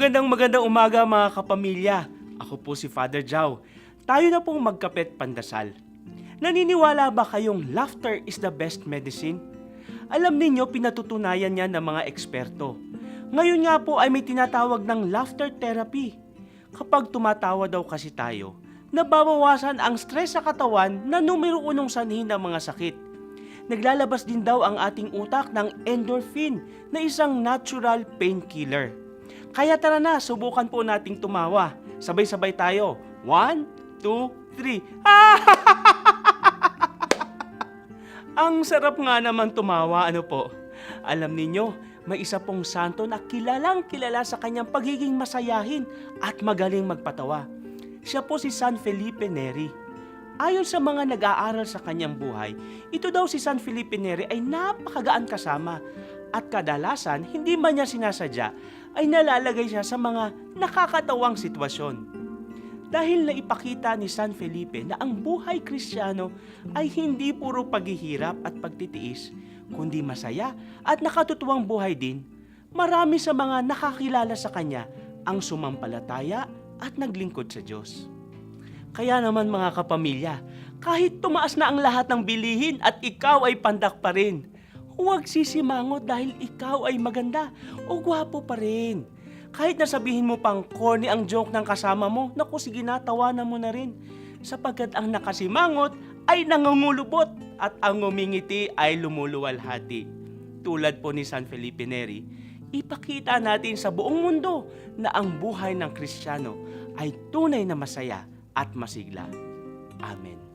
Magandang umaga mga kapamilya. Ako po si Father Jao. Tayo na pong magkapet pandasal. Naniniwala ba kayong laughter is the best medicine? Alam ninyo, pinatutunayan niya ng mga eksperto. Ngayon nga po ay may tinatawag ng laughter therapy. Kapag tumatawa daw kasi tayo, nababawasan ang stress sa katawan na numero unong sanhi ng mga sakit. Naglalabas din daw ang ating utak ng endorphin na isang natural painkiller. Kaya tara na, subukan po nating tumawa. Sabay-sabay tayo. 1, 2, 3. Ang sarap nga naman tumawa, ano po? Alam ninyo, may isa pong santo na kilalang kilala sa kanyang pagiging masayahin at magaling magpatawa. Siya po si San Felipe Neri. Ayon sa mga nag-aaral sa kanyang buhay, ito daw si San Felipe Neri ay napakagaan kasama at kadalasan hindi man niya sinasadya ay nalalagay siya sa mga nakakatawang sitwasyon. Dahil naipakita ni San Felipe na ang buhay Kristiyano ay hindi puro paghihirap at pagtitiis, kundi masaya at nakatutuwang buhay din, marami sa mga nakakilala sa kanya ang sumampalataya at naglingkod sa Diyos. Kaya naman mga kapamilya, kahit tumaas na ang lahat ng bilihin at ikaw ay pandak pa rin, huwag sisimangot dahil ikaw ay maganda o gwapo pa rin. Kahit nasabihin mo pang corny ang joke ng kasama mo, naku sige na, tawanan mo na rin. Sapagkat ang nakasimangot ay nangungulubot at ang ngumingiti ay lumuluwalhati. Tulad po ni San Felipe Neri, ipakita natin sa buong mundo na ang buhay ng Kristiyano ay tunay na masaya at masigla. Amen.